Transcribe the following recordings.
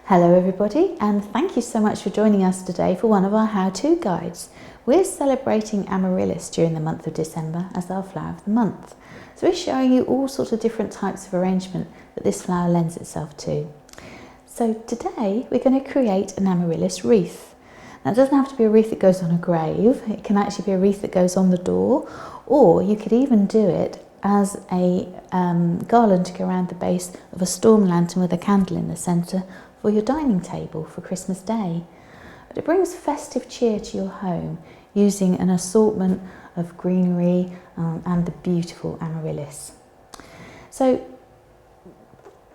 Hello everybody, and thank you so much for joining us today for one of our how-to guides. We're celebrating Amaryllis during the month of December as our flower of the month. So we're showing you all sorts of different types of arrangement that this flower lends itself to. So today we're going to create an Amaryllis wreath. Now it doesn't have to be a wreath that goes on a grave, it can actually be a wreath that goes on the door, or you could even do it as a garland to go around the base of a storm lantern with a candle in the centre for your dining table for Christmas Day. But it brings festive cheer to your home using an assortment of greenery and the beautiful amaryllis. So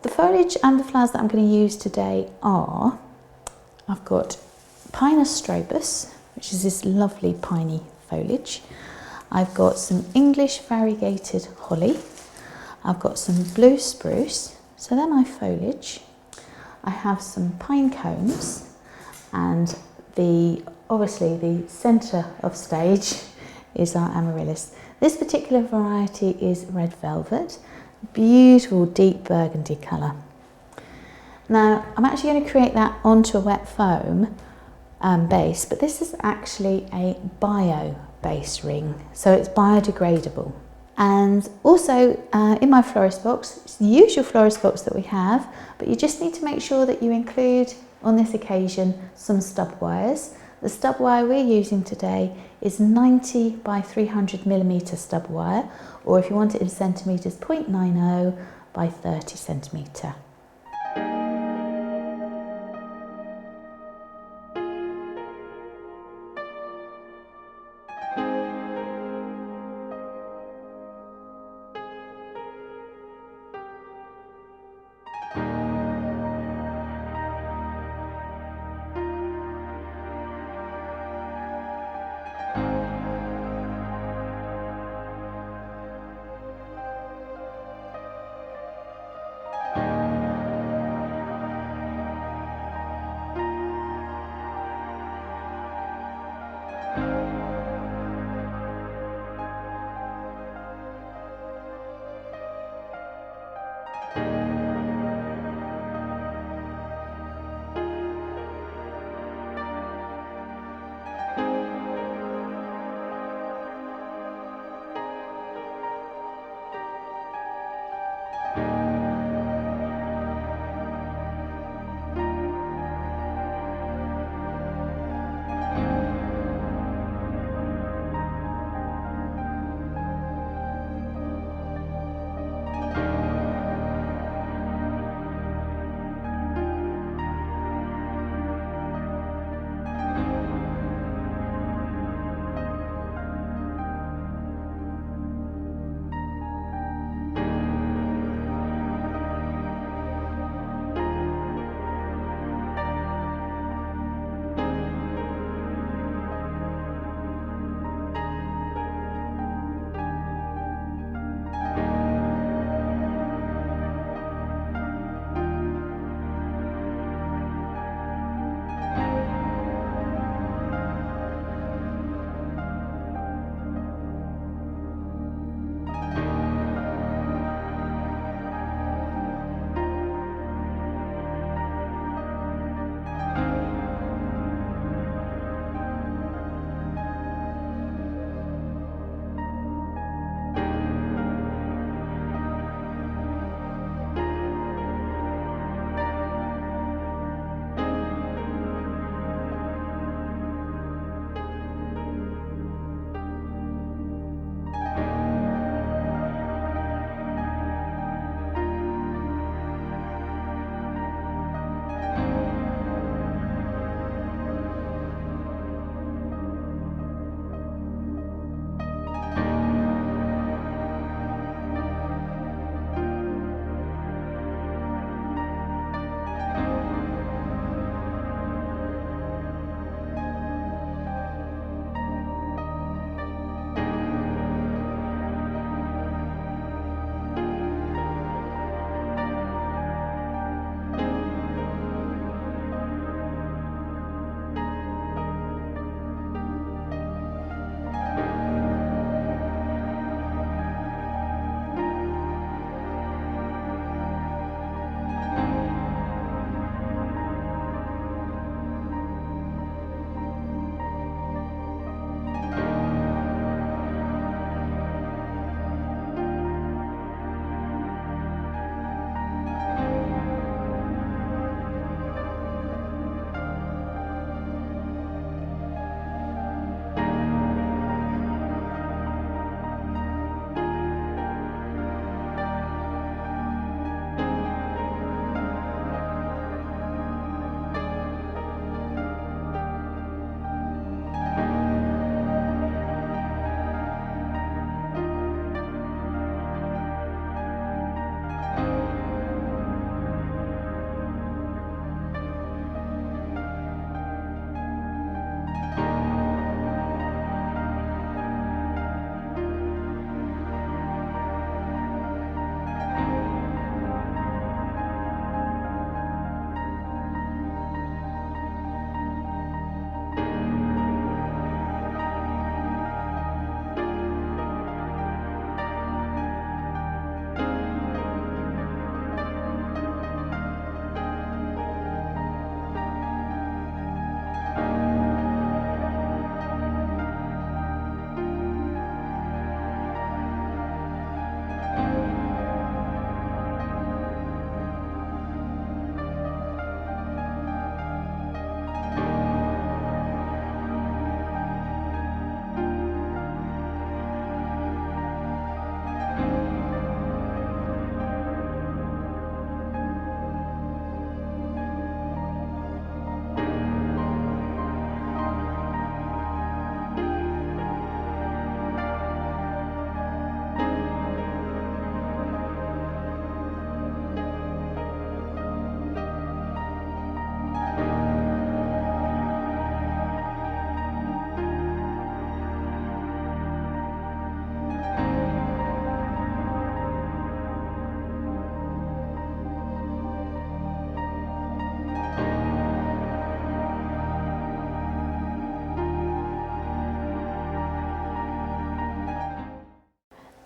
the foliage and the flowers that I'm going to use today are, I've got Pinus Strobus, which is this lovely piney foliage. I've got some English variegated holly. I've got some blue spruce, so they're my foliage. I have some pine cones, and obviously the centre of stage is our amaryllis. This particular variety is Red Velvet, beautiful deep burgundy colour. Now I'm actually going to create that onto a wet foam base, but this is actually a bio-based ring, so it's biodegradable. And also in my Florist Box, it's the usual Florist Box that we have, but you just need to make sure that you include on this occasion some stub wires. The stub wire we're using today is 90 by 300mm stub wire, or if you want it in centimetres, 0.90 by 30 centimetre.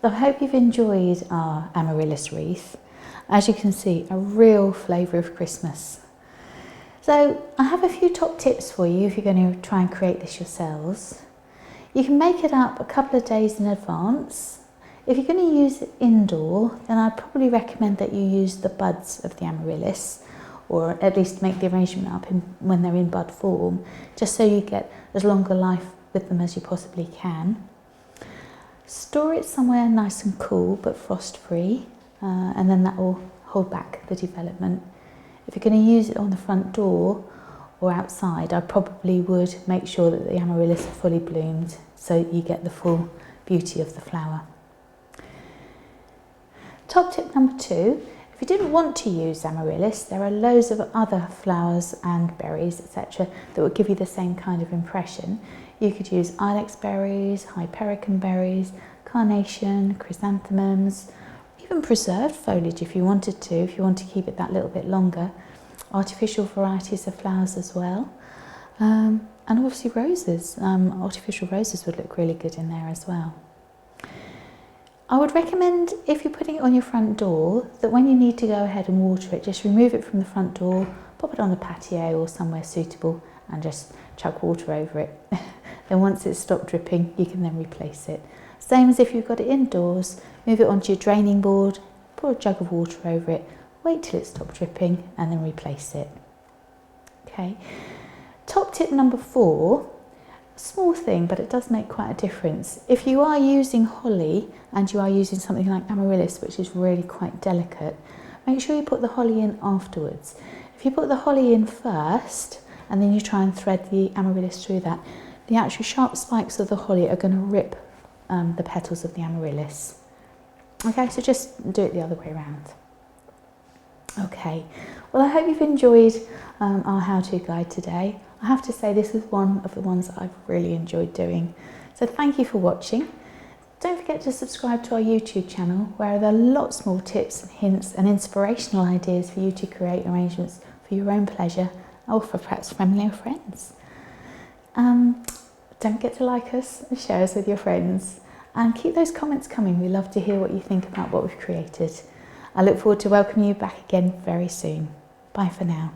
I hope you've enjoyed our Amaryllis wreath. As you can see, a real flavour of Christmas. So I have a few top tips for you if you're going to try and create this yourselves. You can make it up a couple of days in advance. If you're going to use it indoor, then I'd probably recommend that you use the buds of the amaryllis, or at least make the arrangement up when they're in bud form, just so you get as long a life with them as you possibly can. Store it somewhere nice and cool but frost free, and then that will hold back the development. If you're going to use it on the front door or outside, I probably would make sure that the amaryllis are fully bloomed so you get the full beauty of the flower. Top tip number 2, if you didn't want to use amaryllis, there are loads of other flowers and berries, etc. that will give you the same kind of impression. You could use ilex berries, hypericum berries, carnation, chrysanthemums, even preserved foliage if you wanted to, if you want to keep it that little bit longer. Artificial varieties of flowers as well. And obviously roses. Artificial roses would look really good in there as well. I would recommend, if you're putting it on your front door, that when you need to go ahead and water it, just remove it from the front door, pop it on the patio or somewhere suitable and just chuck water over it. Then once it's stopped dripping, you can then replace it. Same as if you've got it indoors, move it onto your draining board, pour a jug of water over it, wait till it stops dripping and then replace it. Okay. Top tip number 4, small thing, but it does make quite a difference. If you are using holly and you are using something like amaryllis, which is really quite delicate, make sure you put the holly in afterwards. If you put the holly in first and then you try and thread the amaryllis through that, the actual sharp spikes of the holly are going to rip the petals of the amaryllis. Okay, so just do it the other way around. Okay, well, I hope you've enjoyed our how-to guide today. I have to say this is one of the ones that I've really enjoyed doing. So thank you for watching. Don't forget to subscribe to our YouTube channel, where there are lots more tips and hints and inspirational ideas for you to create arrangements for your own pleasure or for perhaps family or friends. Don't forget to like us and share us with your friends. And keep those comments coming. We love to hear what you think about what we've created. I look forward to welcoming you back again very soon. Bye for now.